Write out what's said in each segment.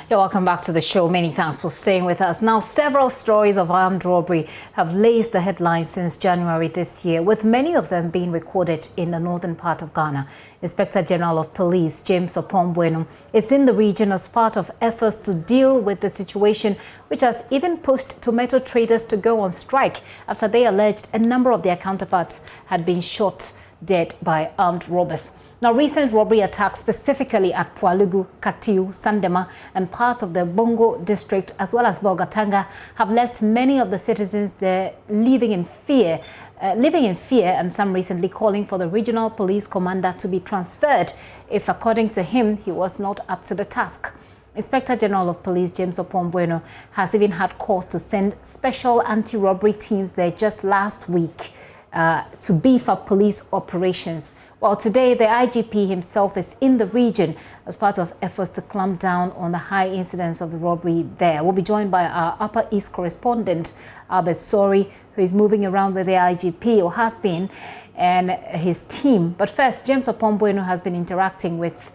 You're welcome back to the show. Many thanks for staying with us. Now, several stories of armed robbery have laced the headlines since January this year, with many of them being recorded in the northern part of Ghana. Inspector General of Police James Opombwenu is in the region as part of efforts to deal with the situation, which has even pushed tomato traders to go on strike after they alleged a number of their counterparts had been shot dead by armed robbers. Now, recent robbery attacks, specifically at Pualugu, Katiu, Sandema, and parts of the Bongo district, as well as Bolgatanga, have left many of the citizens there living in fear, and some recently calling for the regional police commander to be transferred if, according to him, he was not up to the task. Inspector General of Police James Opombwenu has even had cause to send special anti-robbery teams there just last week to beef up police operations. Well, today, the IGP himself is in the region as part of efforts to clamp down on the high incidence of the robbery there. We'll be joined by our Upper East correspondent, Albert Sori, who is moving around with the IGP, or has been, and his team. But first, James Opombwenu has been interacting with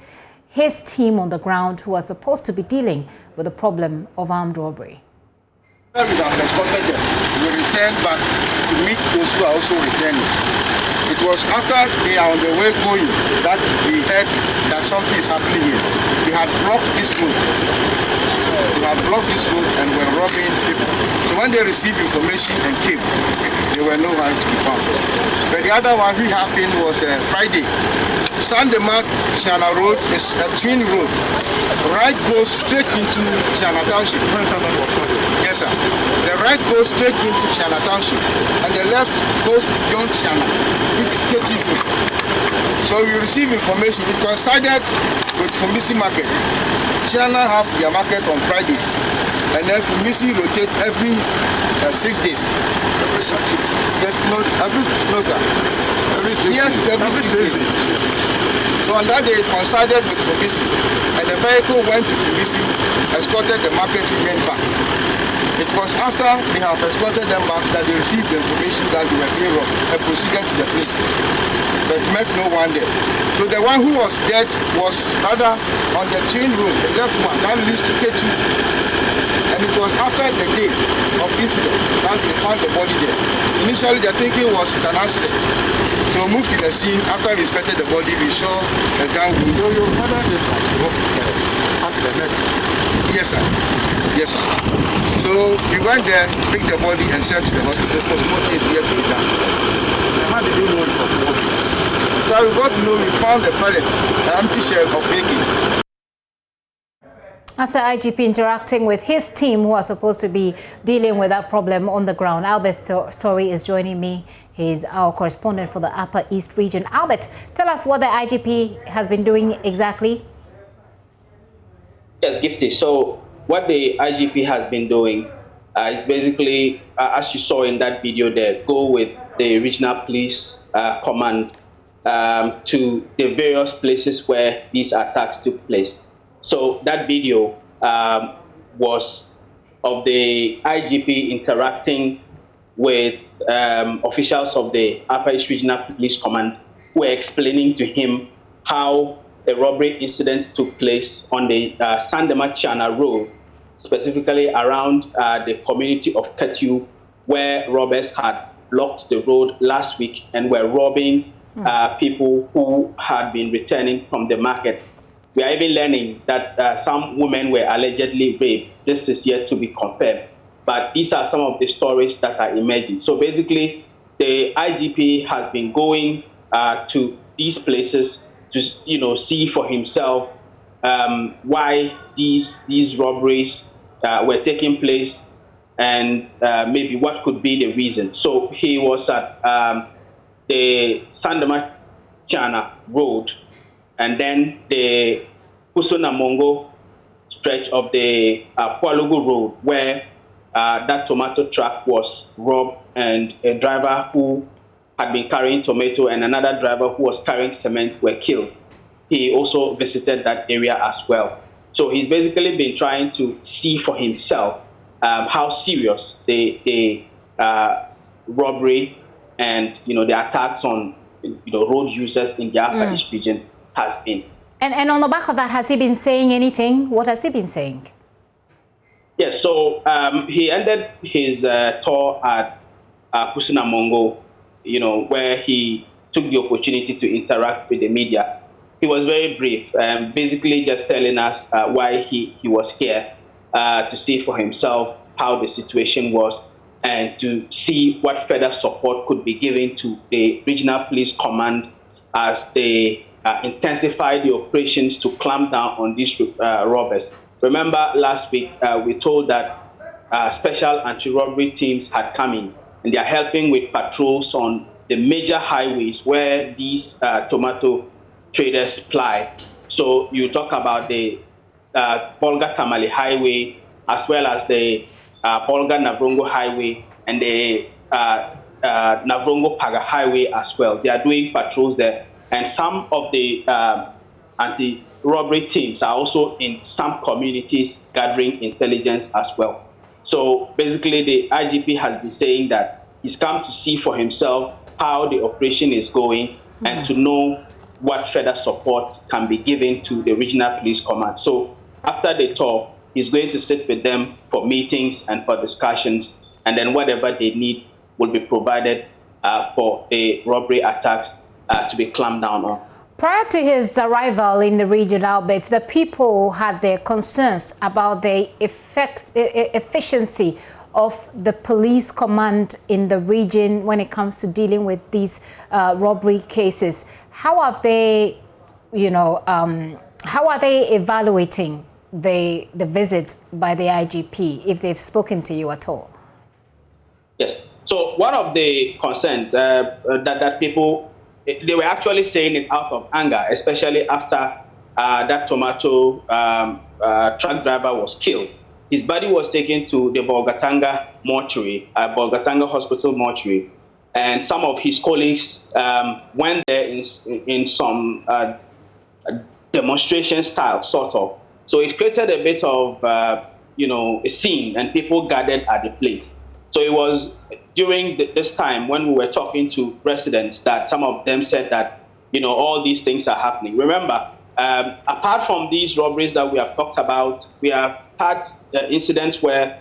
his team on the ground, who are supposed to be dealing with the problem of armed robbery. We have responded them. We return back to meet those who are also returning. It was after they are on the way going that we heard that something is happening here. They had blocked this road. And were robbing people. So when they received information and came, they were nowhere to be found. But the other one which happened was Friday. Sandema Chana Road is a twin road. Right goes straight into Chana Township. Yes, sir. The right goes straight into Chana Township, and the left goes beyond Chana, which is KT Road. So we receive information. It coincided with Fumisi Market. Chana have their market on Fridays, and then Fumisi rotate every 6 days. Yes, no, no, sir. Every 6 yes, days. Every 6 days. So on that day, it coincided with Fumisi, and the vehicle went to Fumisi, escorted the market, remained back. It was after they have escorted them back that they received the information that they were being robbed and proceeded to the place, but met no one there. So the one who was dead was rather on the train road, the left one, that leads to K2. And it was after the day of incident that they found the body there. Initially, their thinking was with an accident. So we moved to the scene. After we inspected the body, we saw a gun wound. Your father is yes, sir. Yes, sir. So we went there, picked the body, and sent to the hospital. Postmortem is yet to be done. How did you know it was? So we got to know we found a pellet, an empty shell of AK. As the IGP interacting with his team, who are supposed to be dealing with that problem on the ground. Albert Sori is joining me. He's our correspondent for the Upper East region. Albert, tell us what the IGP has been doing exactly. Yes, Gifty. So what the IGP has been doing is basically, as you saw in that video there, go with the regional police command to the various places where these attacks took place. So that video was of the IGP interacting with officials of the Upper East Regional Police Command, who were explaining to him how the robbery incident took place on the Sandema Chana Road, specifically around the community of Katiu, where robbers had blocked the road last week and were robbing people who had been returning from the market. We are even learning that some women were allegedly raped. This is yet to be confirmed. But these are some of the stories that are emerging. So basically, the IGP has been going to these places to see for himself why these robberies were taking place and maybe what could be the reason. So he was at the Sandema Chana Road, and then the Kusunamongo stretch of the Pualugu Road, where that tomato truck was robbed, and a driver who had been carrying tomato and another driver who was carrying cement were killed. He also visited that area as well. So he's basically been trying to see for himself how serious the robbery and the attacks on road users in the Upper East region has been. And on the back of that, has he been saying anything? What has he been saying? Yes, so he ended his tour at Kusinamongo, where he took the opportunity to interact with the media. He was very brief, basically just telling us why he was here, to see for himself how the situation was and to see what further support could be given to the regional police command as they intensify the operations to clamp down on these robbers. Remember last week, we told that special anti-robbery teams had come in and they are helping with patrols on the major highways where these tomato traders ply. So you talk about the Bolga Tamale Highway, as well as the Bolga Navrongo Highway and the Navrongo Paga Highway as well. They are doing patrols there. And some of the anti-robbery teams are also in some communities gathering intelligence as well. So basically, the IGP has been saying that he's come to see for himself how the operation is going and to know what further support can be given to the regional police command. So after the tour, he's going to sit with them for meetings and for discussions, and then whatever they need will be provided for the robbery attacks to be clamped down on. Prior to his arrival in the region, Albert, the people had their concerns about the efficiency of the police command in the region when it comes to dealing with these robbery cases. How have they, how are they evaluating the visit by the IGP, if they've spoken to you at all? Yes. So one of the concerns that people, they were actually saying it out of anger, especially after that tomato truck driver was killed. His body was taken to the Bolgatanga mortuary, Bolgatanga Hospital mortuary, and some of his colleagues went there in some demonstration style, sort of. So it created a bit of, a scene, and people gathered at the place. So it was during this time when we were talking to residents that some of them said that, all these things are happening. Remember, apart from these robberies that we have talked about, we have had incidents where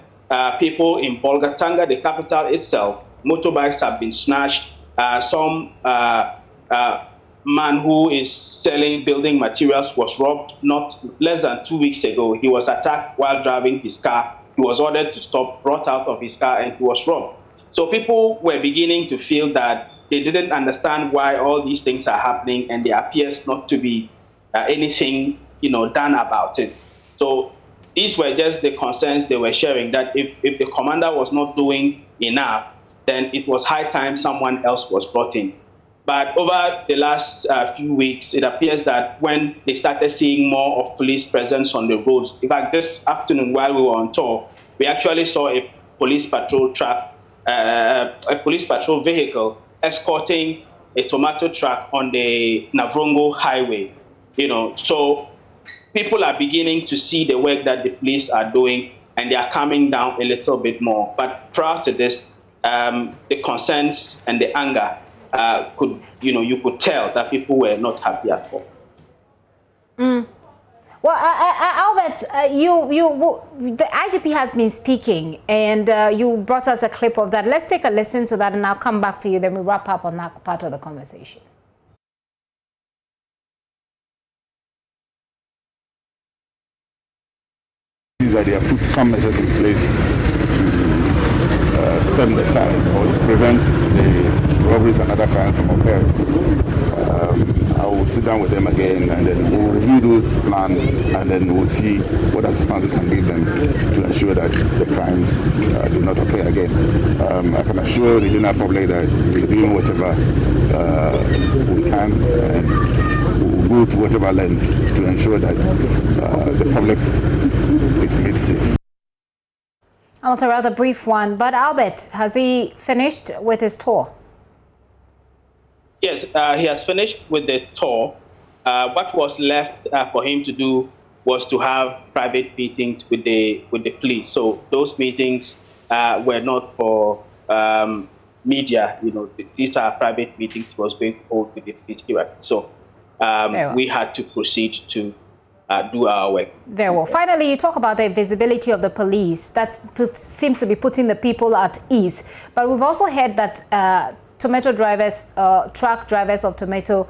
people in Bolgatanga, the capital itself, motorbikes have been snatched. Some man who is selling building materials was robbed not less than 2 weeks ago. He was attacked while driving his car. He was ordered to stop, brought out of his car, and he was robbed. So people were beginning to feel that they didn't understand why all these things are happening, and there appears not to be anything, done about it. So these were just the concerns they were sharing, that if the commander was not doing enough, then it was high time someone else was brought in. But over the last few weeks, it appears that when they started seeing more of police presence on the roads, in fact, this afternoon while we were on tour, we actually saw a police patrol truck, a police patrol vehicle escorting a tomato truck on the Navrongo highway. So people are beginning to see the work that the police are doing, and they are coming down a little bit more. But prior to this, the concerns and the anger you could tell that people were not happy at all. Well, Albert, the IGP has been speaking, and you brought us a clip of that. Let's take a listen to that, and I'll come back to you. Then we wrap up on that part of the conversation. That they have put some measures in place to stem the tide or to prevent the robberies and other crimes from occurring. I will sit down with them again, and then we'll review those plans, and then we'll see what assistance we can give them to ensure that the crimes do not occur again. I can assure the general public that we're doing whatever we can, and we'll go to whatever length to ensure that the public is made safe. Also a rather brief one, but Albert, has he finished with his tour? Yes, he has finished with the tour. What was left for him to do was to have private meetings with the police. So those meetings were not for media. These are private meetings he was going to hold with the police. So we had to proceed to do our work. Very well. Finally, you talk about the visibility of the police. That seems to be putting the people at ease. But we've also heard that tomato drivers, truck drivers of tomato,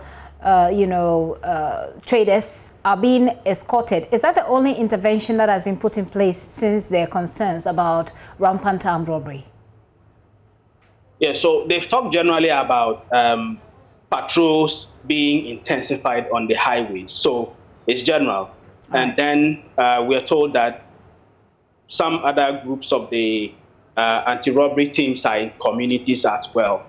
traders are being escorted. Is that the only intervention that has been put in place since there are concerns about rampant armed robbery? Yeah, so they've talked generally about patrols being intensified on the highways. So it's general. And then we are told that some other groups of the anti-robbery teams are in communities as well.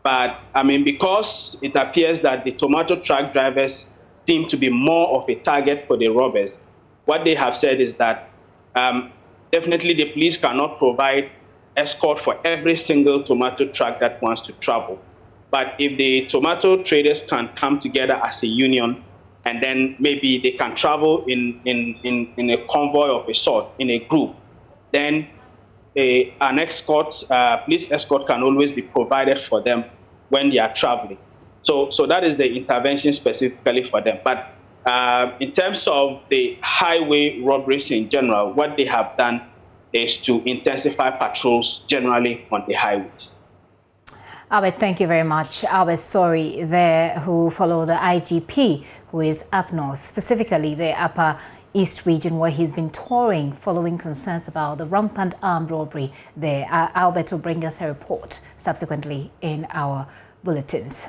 But I mean, because it appears that the tomato truck drivers seem to be more of a target for the robbers, what they have said is that definitely the police cannot provide escort for every single tomato truck that wants to travel. But if the tomato traders can come together as a union, and then maybe they can travel in a convoy of a sort, in a group, then an escort, police escort can always be provided for them when they are traveling. So that is the intervention specifically for them. But in terms of the highway robberies in general, what they have done is to intensify patrols generally on the highways. Albert, thank you very much. Albert Sorry there, who follow the IGP, who is up north, specifically the Upper East region, where he's been touring following concerns about the rampant armed robbery there. Albert will bring us a report subsequently in our bulletins.